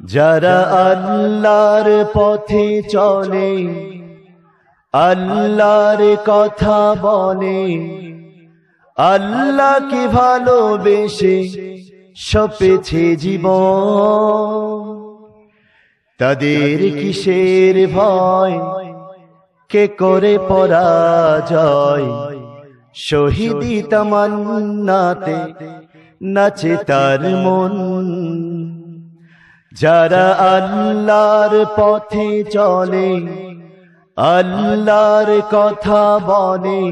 যারা আল্লাহর পথে চলে, আল্লাহর কথা বলে, আল্লাহকে ভালোবেসে সপেছে জীবন, তাদের কিসের ভয়, কে করে পরাজয়, শহীদি তামান্নাতে নাচে তার মন। যারা আল্লাহর পথে চলে, আল্লাহর কথা বলে,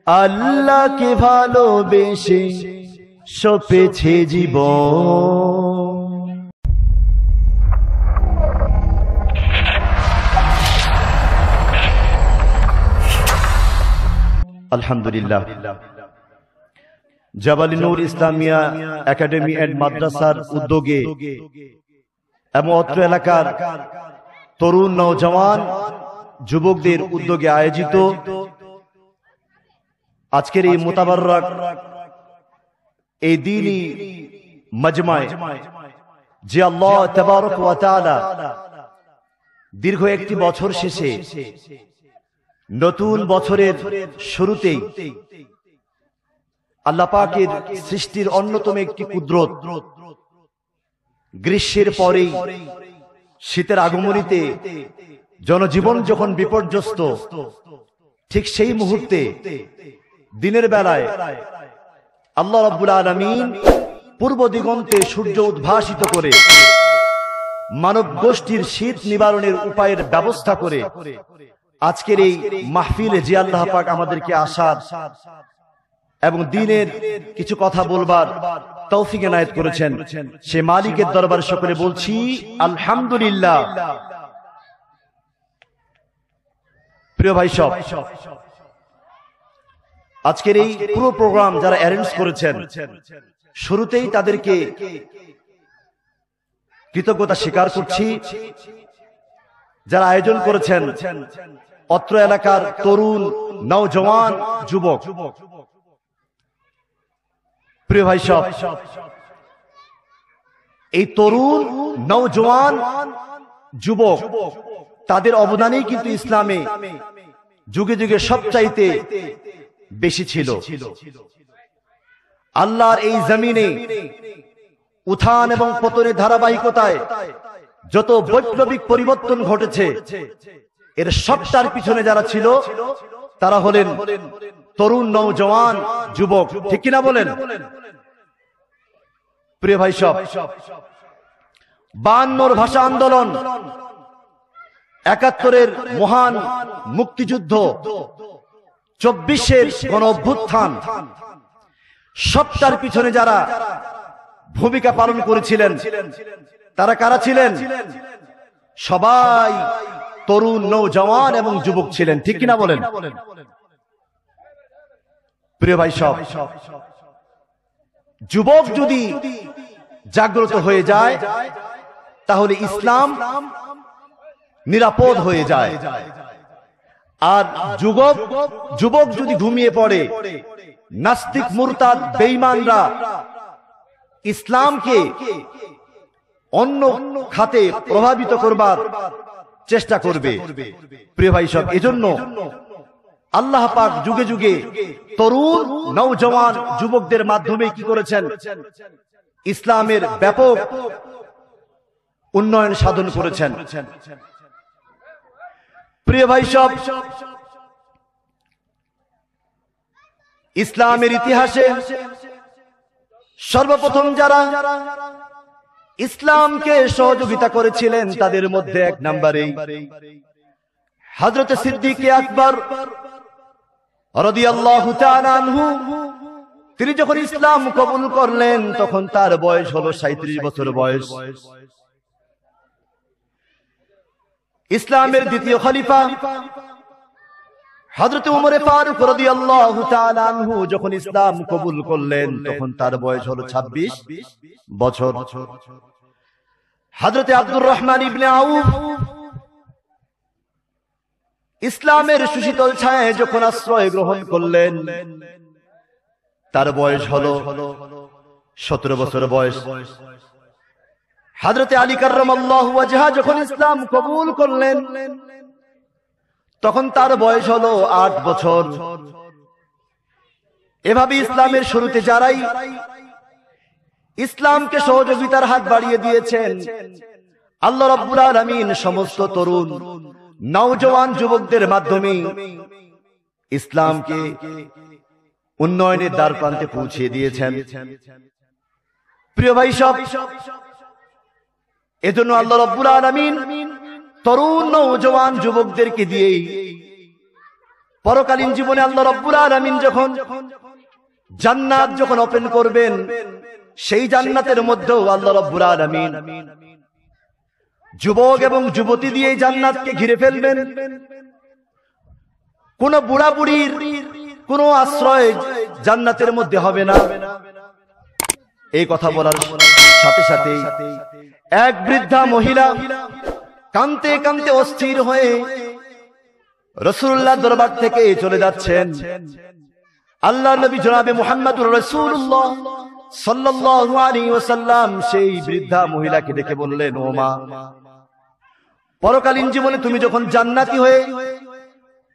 আল্লাহকে ভালোবেসে সপেছে জীবন। আলহামদুলিল্লাহ, জাবালি নূর ইসলামিয়া একাডেমি এন্ড মাদ্রাসার উদ্যোগে এবং অত্র এলাকার তরুণ নওজওয়ান যুবকদের উদ্যোগে আয়োজিত আজকের এই মুতাবাররাক এই দ্বীনি মাজমায়, যে আল্লাহ তাবারক ওয়া তাআলা দীর্ঘ একটি বছর শেষে নতুন বছরের শুরুতেই আল্লাহ পাকের সৃষ্টির অন্যতম একটি কুদরত, গ্রীষ্মের পরেই শীতের আগমনীতে জনজীবন যখন বিপর্যস্ত, ঠিক সেই মুহূর্তে দিনের বেলায় আল্লাহ রাব্বুল আলামিন পূর্ব দিগন্তে সূর্য উদ্ভাসিত করে মানব গোষ্ঠীর শীত নিবারণের উপায়ের ব্যবস্থা করে আজকের এই মাহফিলে যে আল্লাহ পাক আমাদেরকে আসার এবং দ্বীনের কিছু কথা বলবার তৌফিক এনায়েত করেছেন, সে মালিকের দরবারে সকলে বলছি আলহামদুলিল্লাহ। প্রিয় ভাই সব, আজকের এই পুরো প্রোগ্রাম যারা অ্যারেঞ্জ করেছেন, শুরুতেই তাদেরকে কৃতজ্ঞতা স্বীকার করছি। যারা আয়োজন করেছেন অত্র এলাকার তরুণ নওজওয়ান যুবক, প্রিয় ভাই সব, এই তরুণ নওজওয়ান যুবক তাদের অবদানই কিন্তু ইসলামে যুগে যুগে সবচাইতে বেশি ছিল। আল্লাহর এই জমিনে উত্থান এবং পতনের ধারাবাহিকতায় যত বৈপ্লবিক পরিবর্তন ঘটেছে, এর সবটার পিছনে যারা ছিল তারা হলেন তরুণ নওজওয়ান যুবক, ঠিক কিনা বলেন? প্রিয় ভাই সব, 52 ভাষা আন্দোলন, 71-এর মহান মুক্তিযুদ্ধ, 24-এর গণ অভ্যুত্থান, সবটার পিছনে যারা ভূমিকা পালন করেছিলেন তারা কারা ছিলেন? সবাই তরুণ নওজওয়ান এবং যুবক ছিলেন, ঠিক কিনা বলেন? প্রিয় ভাই সব, যুবক যদি জাগ্রত হয়ে যায় তাহলে ইসলাম নিরাপদ হয়ে যায়, আর যুবক যদি ঘুমিয়ে পড়ে, নাস্তিক মুরতাদ বেঈমানরা ইসলামকে অন্য খাতে প্রভাবিত করবার চেষ্টা করবে। প্রিয় ভাই সব, এজন্য আল্লাহ পাক যুগে যুগে তরুণ নওজওয়ান যুবকদের মাধ্যমে কি করেছেন? ইসলামের ব্যাপক উন্নয়ন সাধন করেছেন। প্রিয় ভাই সব, ইসলামের ইতিহাসে সর্বপ্রথম যারা ইসলামকে সহযোগিতা করেছিলেন তাদের মধ্যে এক নম্বরে হযরত সিদ্দিক আকবর রাদিয়াল্লাহু তাআলা আনহু। তিনি যখন ইসলাম কবুল করলেন তখন তার বয়স হলো 37 বছর বয়স। ইসলামের দ্বিতীয় খলিফা হযরত ওমর ফারুক রাদিয়াল্লাহু তাআলা আনহু যখন ইসলাম কবুল করলেন তখন তার বয়স হলো 26 বছর। হযরত আব্দুর রহমান ইবনে আউফ ইসলামের সুশীতল ছায়ায় যখন আশ্রয় গ্রহণ করলেন তার বয়স হলো 17 বছর বয়স। হযরতে আলী কাররামাল্লাহু ওয়াজহা যখন ইসলাম কবুল করলেন তখন তার বয়স হলো 8 বছর। এভাবে ইসলামের শুরুতে যারাই ইসলামকে সহযোগিতার হাত বাড়িয়ে দিয়েছেন, আল্লাহ রাব্বুল আলামিন সমস্ত তরুণ নওজওয়ান যুবকদের মাধ্যমে ইসলামকে উন্নয়নের দ্বার প্রান্তে পৌঁছে দিয়েছেন। প্রিয় ভাই সব, এজন্য আল্লাহ রাব্বুল আলামিন তরুণ নওজওয়ান যুবকদেরকে দিয়েই পরকালীন জীবনে আল্লাহ রাব্বুল আলামিন যখন জান্নাত যখন ওপেন করবেন, সেই জান্নাতের মধ্যেও আল্লাহ রাব্বুল আলামিন যুবক এবং যুবতী দিয়ে জান্নাতকে ঘিরে ফেলবেন। কোন বুড়া বুড়ির কোন আশ্রয় জান্নাতের মধ্যে হবে না। এই কথা বলার সাথে সাথে এক বৃদ্ধা মহিলা কাঁদতে কাঁদতে অস্থির হয়ে রাসূলুল্লাহ দরবার থেকে চলে যাচ্ছেন। আল্লাহর নবী জনাবে মুহাম্মদুর রাসূলুল্লাহ সাল্লাল্লাহু আলাইহি ওয়াসাল্লাম সেই বৃদ্ধা মহিলাকে দেখে বললেন, ও মা, পরকালীন জীবনে তুমি যখন জান্নাতি হয়ে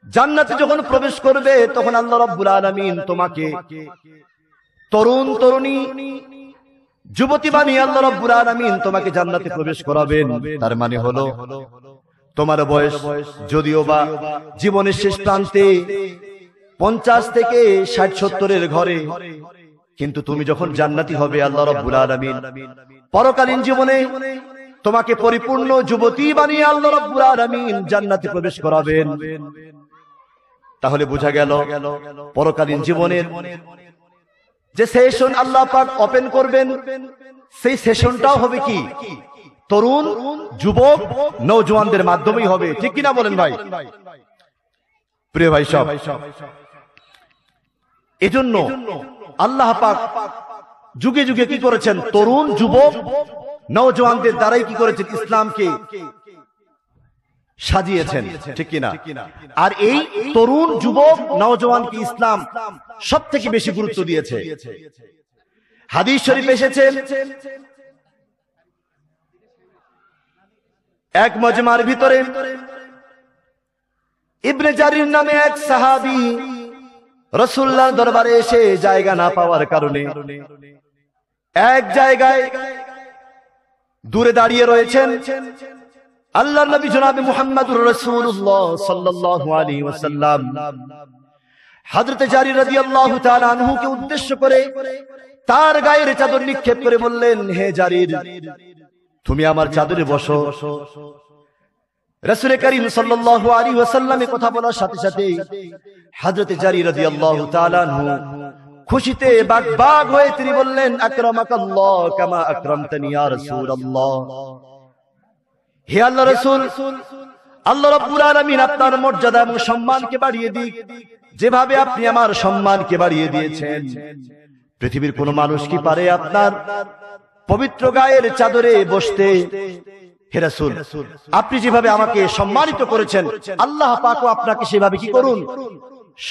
জান্নাতে যখন প্রবেশ করবে তখন আল্লাহ রাব্বুল আলামিন তোমাকে তরুণ তরুণী যুবতী বানিয়ে আল্লাহ রাব্বুল আলামিন তোমাকে জান্নাতে প্রবেশ করাবেন। তার মানে হলো তোমার বয়স যদিও বা জীবনের শেষ প্রান্তে 50 থেকে 60-70 ঘরে, কিন্তু তুমি যখন জান্নাতি হবে আল্লাহ রাব্বুল আলামিন পরকালীন জীবনে তোমাকে পরিপূর্ণ যুবতী বানিয়ে আল্লাহ রাব্বুল আলামিন জান্নাতে প্রবেশ করাবেন। তাহলে বোঝা গেল পরকালীন জীবনের যে সেশন আল্লাহ পাক ওপেন করবেন, সেই সেশনটাও হবে কি তরুণ যুবক নওজওয়ানদের মাধ্যমেই হবে। ঠিক কিনা বলেন ভাই? প্রিয় ভাই সব, এজন্য আল্লাহ পাক যুগে যুগে কি করেছেন? তরুণ যুবক নওজওয়ানদের দ্বারাই কি করেছেন? ইসলামকে সাজিয়েছেন। ঠিক কিনা? আর এই তরুণ যুবক নওজওয়ানকে ইসলাম সব থেকে বেশি গুরুত্ব দিয়েছে। হাদিস শরীফ এসেছে, এক মজমার ভিতরে ইবনে জারির নামে এক সাহাবী রাসূলুল্লাহর দরবারে এসে জায়গা না পাওয়ার কারণে এক জায়গায় দূরে দাঁড়িয়ে রয়েছেন। আল্লাহর নবী জনাবে মুহাম্মদুর রাসূলুল্লাহ সাল্লাল্লাহু আলাইহি ওয়াসাল্লাম হযরত জারির রাদিয়াল্লাহু তাআলা আনহুকে উদ্দেশ্য করে তার গায়ের চাদর নিক্ষেপ করে বললেন, হে জারির, তুমি আমার চাদরে বসো। রাসূল করিম সাল্লাল্লাহু আলাইহি ওয়াসাল্লাম কথা বলার সাথে সাথে হযরত জারির রাদিয়াল্লাহু তাআলা আনহু খুশিতে বাগবাগ হয়ে তিনি বললেন, আকরামাকাল্লাহ কামা আকরামতানি ইয়া রাসূলুল্লাহ। হে আল্লাহ রাসূল, আল্লাহ রাব্বুল আলামিন আপনার মর্যাদা এবং সম্মানকে বাড়িয়ে দিক যেভাবে আপনি আমার সম্মানকে বাড়িয়ে দিয়েছেন। পৃথিবীর কোন মানুষ কি পারে আপনার পবিত্র গায়ের চাদরে বসতে? হে রাসূল, আপনি যেভাবে আমাকে সম্মানিত করেছেন আল্লাহ পাকও আপনাকে সেভাবে কি করুন?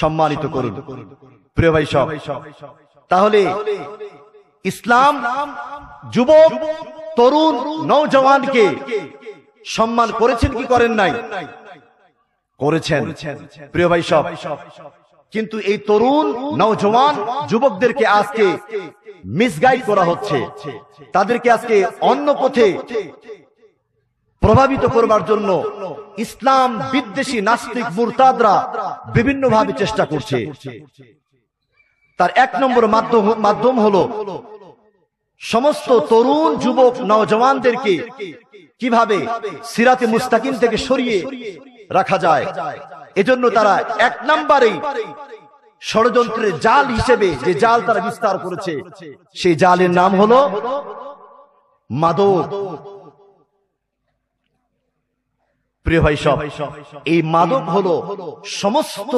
সম্মানিত করুন। প্রিয় ভাই সব, তাহলে ইসলাম যুবক তরুণ নওজওয়ানকে সম্মান করেছেন কি করেন নাই? করেছেন। প্রিয় ভাই সব, কিন্তু এই তরুণ নওজওয়ান যুবকদেরকে আজকে মিসগাইড করা হচ্ছে, তাদেরকে আজকে অন্য পথে প্রভাবিত করবার জন্য ইসলাম বিদ্বেষী নাস্তিক মুরতাদরা বিভিন্ন ভাবে চেষ্টা করছে। তার এক নম্বর মাধ্যম হলো সমস্ত তরুণ যুবক নওজওয়ানদেরকে কিভাবে সিরাতে মুস্তাকিম থেকে সরিয়ে রাখা যায়। এজন্য তারা এক নম্বরেই ষড়যন্ত্রের জাল হিসেবে যে জাল তারা বিস্তার করেছে, সেই জালের নাম হলো মাদক। প্রিয় ভাই সব, এই মাদক হলো সমস্ত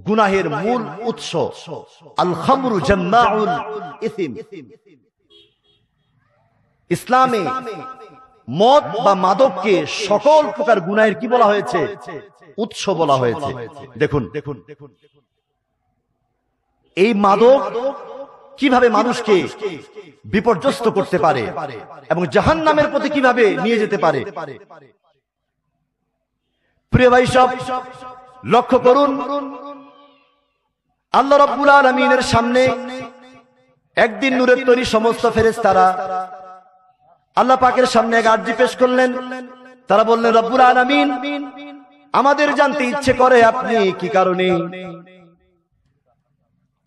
গুনাহের মূল উৎস। আল খামরু জাম্মাউল ইসম। ইসলামে মদ বা মাদককে সকল প্রকার গুনাহের কি বলা হয়েছে? উৎস বলা হয়েছে। দেখুন, এই মাদক কিভাবে মানুষকে বিপর্যস্ত করতে পারে এবং জাহান্নামের পথে কিভাবে নিয়ে যেতে পারে। প্রিয় ভাই সব লক্ষ্য করুন, আল্লাহ রাব্বুল আলামিনের সামনে একদিন নূরের তৈরি সমস্ত ফেরেশতারা আল্লাহ পাকের সামনে এক আরজি পেশ করলেন। তারা বললেন, রব্বুল আলামিন, আমাদের জানতে ইচ্ছে করে আপনি কি কারণে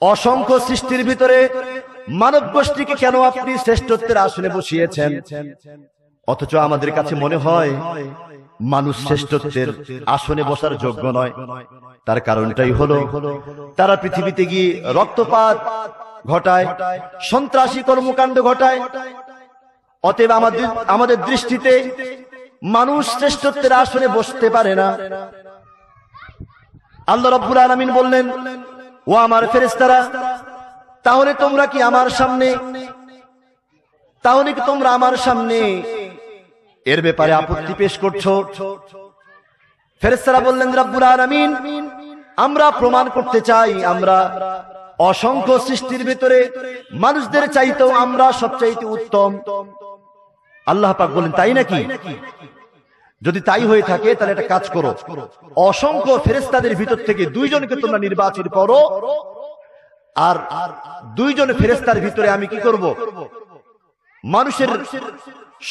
অসংখ্য সৃষ্টির ভিতরে মানব গোষ্ঠীকে কেন আপনি শ্রেষ্ঠত্বের আসনে বসিয়েছেন, অথচ আমাদের কাছে মনে হয় মানুষ শ্রেষ্ঠত্বের আসনে বসার যোগ্য নয়। তার কারণটাই হলো তারা পৃথিবীতে গিয়ে রক্তপাত ঘটায়, সন্ত্রাসী কর্মকাণ্ড ঘটায়। অতএব আমাদের দৃষ্টিতে মানুষ শ্রেষ্ঠত্বের আসনে বসতে পারে না। আল্লাহ রাব্বুল আলামিন বললেন, ও আমার ফেরেশতারা, তাহলে তোমরা কি আমার সামনে এর ব্যাপারে আপত্তি পেশ করছো? ফেরেশতারা বললেন, রাব্বুল আলামিন, আমরা প্রমাণ করতে চাই আমরা অসংখ্য সৃষ্টির ভিতরে মানুষদের চাইতেও আমরা সবচাইতে উত্তম। আল্লাহ পাক বলেন, তাই নাকি? যদি তাই হয়ে থাকে তাহলে একটা কাজ করো, অসংখ্য ফেরেশতাদের ভিতর থেকে 2 জনকে তোমরা নির্বাচন করো, আর 2 জন ফেরেশতার ভিতরে আমি কি করব, মানুষের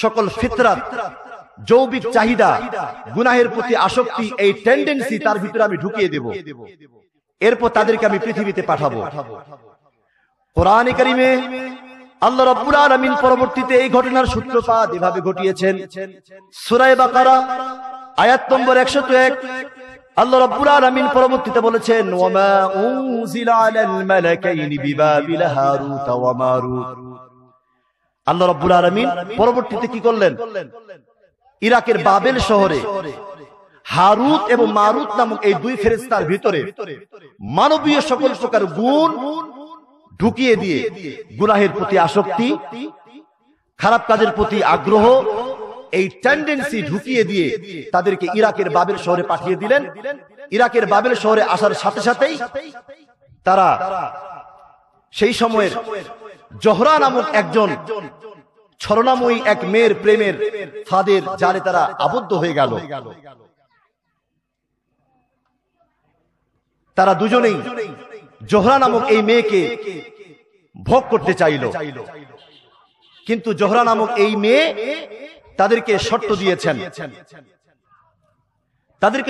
সকল ফিতরাত, যৌবিক চাহিদা, গুনাহের প্রতি আসক্তি, এই টেন্ডেন্সি তার ভিতরে আমি ঢুকিয়ে দেব। এরপর তাদেরকে আমি পৃথিবীতে পাঠাবো। কোরআনে কারীমে আল্লাহ রাব্বুল আলামিন পরবর্তীতে এই ঘটনার সূত্রপাত এভাবে ঘটিয়েছেন। সূরা বাকারা আয়াত নম্বর 101 আল্লাহ রাব্বুল আলামিন পরবর্তীতে বলেছেন, ওয়ামা উনজিলা আলাল মালাকাইনি বিবাবিল হারুত ওয়া মারুত। আল্লাহ রাব্বুল আলামিন পরবর্তীতে কি করলেন? ইরাকের বাবেল শহরে হারুত এবং মারুত নামক এই 2 ফেরেশতার ভিতরে মানবীয় সকল প্রকার গুণ ঢুকিয়ে দিয়ে গুনাহের প্রতি আসক্তি, খারাপ কাজের প্রতি আগ্রহ, এই টেন্ডেন্সি ঢুকিয়ে দিয়ে তাদেরকে ইরাকের বাবেল শহরে পাঠিয়ে দিলেন। ইরাকের বাবেল শহরে আসার সাথে সাথেই তারা সেই সময়ের জোহরা নামক একজন ছলনাময়ী এক মেয়ের প্রেমের ফাঁদের জালে তারা আবদ্ধ হয়ে গেল। তারা দুজনেই জোহরা নামক এই মেয়েকে ভোগ করতে চাইল, কিন্তু জোহরা নামক এই মেয়ে তাদেরকে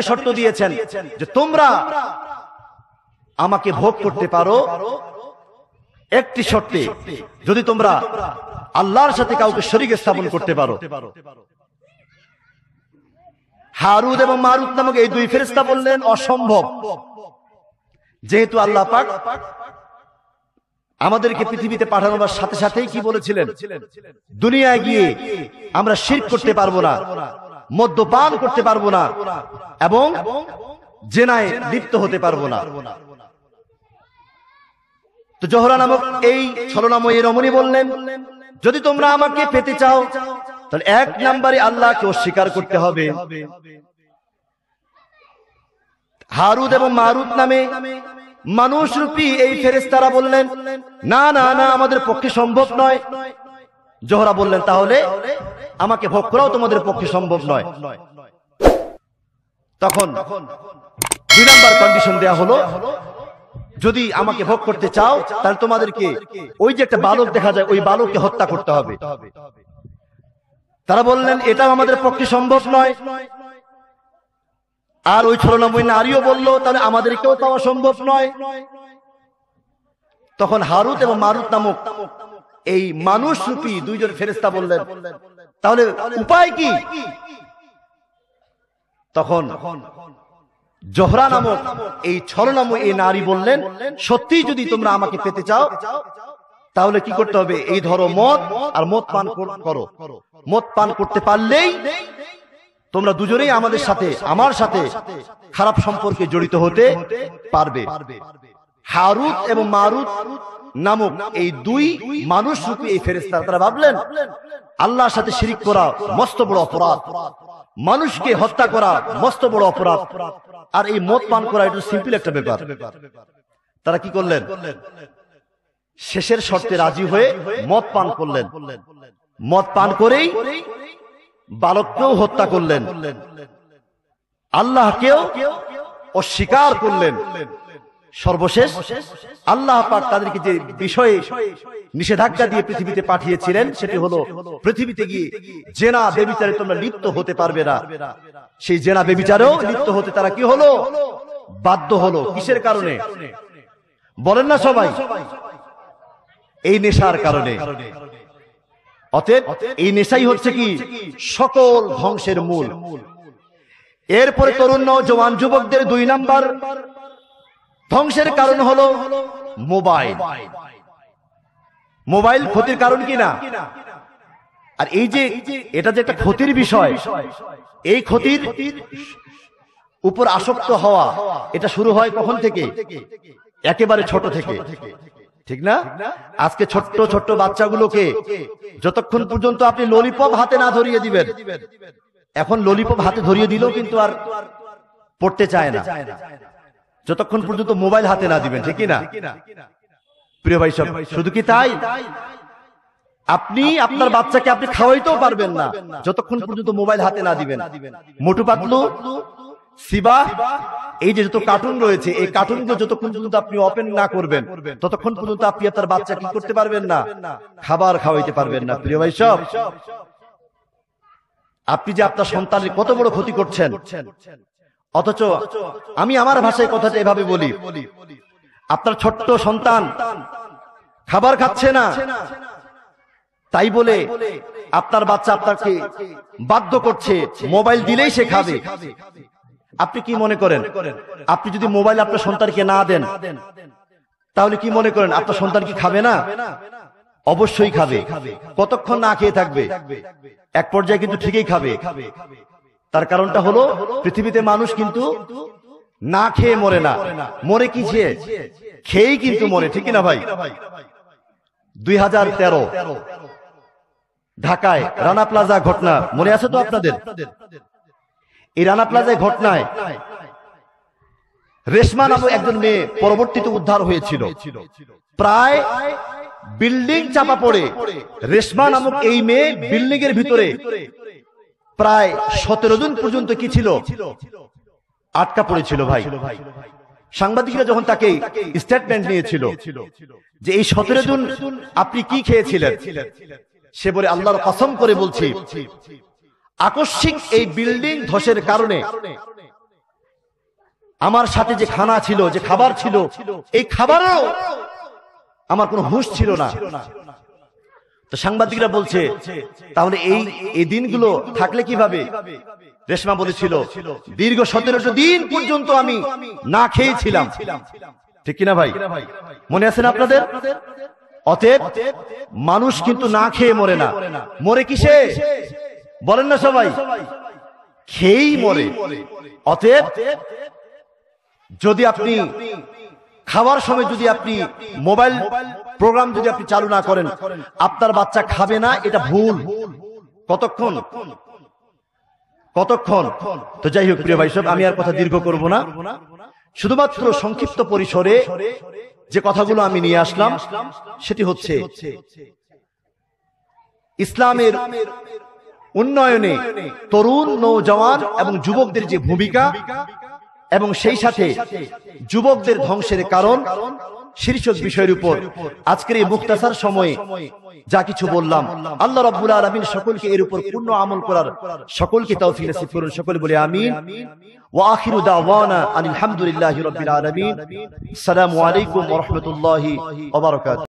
শর্ত দিয়েছেন যে তোমরা আমাকে ভোগ করতে পারো একটি শর্তে, যদি তোমরা আল্লাহর সাথে কাউকে শরীক স্থাপন করতে পারো। হারুত এবং মারুত নামক এই 2 ফেরেশতা বললেন, অসম্ভব, যেহেতু আল্লাহ পাক আমাদেরকে পৃথিবীতে পাঠানোর সাথে সাথেই কি বলেছিলেন, দুনিয়ায় গিয়ে আমরা শিরক করতে পারবো না, মদ্যপান করতে পারবো না এবং জেনায় লিপ্ত হতে পারবো না। তো জোহরা নামক এই ছলনাময়ী রমণী বললেন, যদি তোমরা আমাকে পেতে চাও তাহলে 1 নম্বরে আল্লাহকে অস্বীকার করতে হবে। হারুত এবং মারুত নামে মানুষরূপী এই ফেরেশতারা বললেন, না না না, আমাদের পক্ষে সম্ভব নয়। জোহরা বললেন, তাহলে আমাকে ভোগ করাও তোমাদের পক্ষে সম্ভব নয়। তখন 2 নম্বর কন্ডিশন দেয়া হলো, যদি আমাকে ভোগ করতে চাও তাহলে তোমাদেরকে ওই যে একটা বালক দেখা যায়, ওই বালককে হত্যা করতে হবে। তারা বললেন, এটাও আমাদের পক্ষে সম্ভব নয়। আর ওই ছলনাময়ী নারীও বলল, তাহলে আমাদেরকেও পাওয়া সম্ভব নয়। তখন হারুত এবং মারুত নামক এই মানুষরূপী 2 জন ফেরেশতা বললেন, তাহলে উপায় কি? তখন জোহরা নামক এই ছলনাময়ী এই নারী বললেন, সত্যি যদি তোমরা আমাকে পেতে চাও তাহলে কি করতে হবে, এই ধরো মদ, আর মদ পান করো। মদ পান করতে পারলেই তোমরা দুজনেই আমার সাথে খারাপ সম্পর্কে জড়িত হতে পারবে। হারুত এবং মারুত নামক এই 2 মানুষরূপী এই ফেরেশতা তারা ভাবলেন, আল্লাহর সাথে শিরিক করা মস্ত বড় অপরাধ, মানুষকে হত্যা করা মস্ত বড় অপরাধ, আর এই মদ পান করা একটু সিম্পল একটা ব্যাপার। তারা কি করলেন, শেষের শর্তে রাজি হয়ে মদ পান করলেন। মদ পান করেই বালককেও হত্যা করলেন, আল্লাহকেও অস্বীকার করলেন। সর্বশেষ আল্লাহ পাক তাদেরকে যে বিষয়ে নিষেধাজ্ঞা দিয়ে পৃথিবীতে পাঠিয়েছিলেন সেটি হলো পৃথিবীতে গিয়ে জেনা বেবিচারে তোমরা লিপ্ত হতে পারবে না। সেই জেনা বেবিচারেও লিপ্ত হতে তারা কি হলো? বাধ্য হলো। কিসের কারণে বলেন না সবাই? এই নেশার কারণে। অতএব এই নেশাই হচ্ছে কি সকল ধ্বংসের মূল। এরপরে তরুণ নওজোয়ান যুবকদের 2 নাম্বার ধ্বংসের কারণ হলো মোবাইল। মোবাইল ক্ষতির কারণ কি না? আর এই যে এটা যে একটা ক্ষতির বিষয়, এই ক্ষতির উপর আসক্ত হওয়া এটা শুরু হয় কখন থেকে? একেবারে ছোট থেকে, ঠিক না? আজকে ছোট্ট ছোট্ট বাচ্চাগুলোকে যতক্ষণ পর্যন্ত আপনি ললিপপ হাতে না ধরিয়ে দিবেন, এখন ললিপপ হাতে ধরিয়ে দিলেও কিন্তু আর পড়তে চায় না, যতক্ষণ পর্যন্ত মোবাইল হাতে না দিবেন, ঠিক না? প্রিয় ভাই সব, শুধু কি তাই? আপনি আপনার বাচ্চাকে আপনি খাওয়াইতেও পারবেন না যতক্ষণ পর্যন্ত মোবাইল হাতে না দিবেন। মোটু পাতলু, সিবা, এই যে যত কার্টুন রয়েছে, এই কার্টুনগুলো যতক্ষণ পর্যন্ত আপনি ওপেন না করবেন ততক্ষণ পর্যন্ত আপনি আপনার বাচ্চা কি করতে পারবেন না? খাবার খাওয়াইতে পারবেন না। প্রিয় ভাই সব, আপনি যে আপনার সন্তানের কত বড় ক্ষতি করছেন। অথচ আমি আমার ভাষায় কথাটা এভাবে বলি, আপনার ছোট্ট সন্তান খাবার খাচ্ছে না, তাই বলে আপনার বাচ্চা আপনাকে বাধ্য করছে মোবাইল দিলেই সে খাবে। আপনি কি মনে করেন, আপনি যদি মোবাইল আপনার সন্তানকে না দেন তাহলে কি মনে করেন আপনার সন্তান কি খাবে না? অবশ্যই খাবে। কতক্ষণ না খেয়ে থাকবে? এক পর্যায়ে কিন্তু ঠিকই খাবে। তার কারণটা হলো পৃথিবীতে মানুষ কিন্তু না খেয়ে মরে না, মরে কি খেয়েই কিন্তু মরে, ঠিক না ভাই? 2013 ঢাকায় রানা প্লাজা ঘটনা মনে আছে তো আপনাদের? এই রানা প্লাজায় ঘটনায় রেশমা নামক একজন মেয়ে পরবর্তীতে উদ্ধার হয়েছিল। প্রায় বিল্ডিং চাপা পড়ে রেশমা নামক এই মেয়ে বিল্ডিং এর ভিতরে প্রায় 17 দিন পর্যন্ত কি ছিল? আটকা পড়েছিল ভাই। সাংবাদিকরা যখন তাকে স্টেটমেন্ট নিয়েছিল যে এই 17 দিন আপনি কি খেয়েছিলেন, সে বলে আল্লাহর কসম করে বলছি আকস্মিক এই বিল্ডিং ধসের কারণে আমার সাথে যে খানা ছিল, যে খাবার ছিল, এই খাবারও আমার কোনো হুঁশ ছিল না। তো সাংবাদিকরা বলছে তাহলে এই দিনগুলো থাকলে কিভাবে? রেশমা বলেছিল দীর্ঘ 17 দিন পর্যন্ত আমি না খেয়েছিলাম, ঠিক কিনা ভাই? মনে আছে না আপনাদের? অতএব মানুষ কিন্তু না খেয়ে মরে না, মরে কিসে বলেন না সবাই? খেয়েই মরে। অতএব যদি আপনি খাওয়ার সময় যদি আপনি মোবাইল প্রোগ্রাম যদি আপনি চালু না করেন, আপনার বাচ্চা খাবে না, এটা ভুল। কতক্ষণ? তো যাই হোক প্রিয় ভাই সব, আমি আর কথা দীর্ঘ করব না, শুধুমাত্র সংক্ষিপ্ত পরিসরে যে কথাগুলো আমি নিয়ে আসলাম সেটি হচ্ছে ইসলামের উন্নয়নে তরুণ, নওজওয়ান এবং যুবকদের যে ভূমিকা, এবং সেই সাথে যুবকদের ধ্বংসের কারণ শীর্ষক বিষয়ের উপর আজকের এই মুখতাসার সময়ে যা কিছু বললাম, আল্লাহ রাব্বুল আলামিন সকলকে এর উপর পূর্ণ আমল করার সকলকে তৌফিক নসিব করুন। সকলে বলে আমিন। ওয়া আখিরু দাওয়ানা আলহামদুলিল্লাহি রাব্বিল আলামিন। আসসালামু আলাইকুম ওয়া রাহমাতুল্লাহি ওয়া বারাকাতুহু।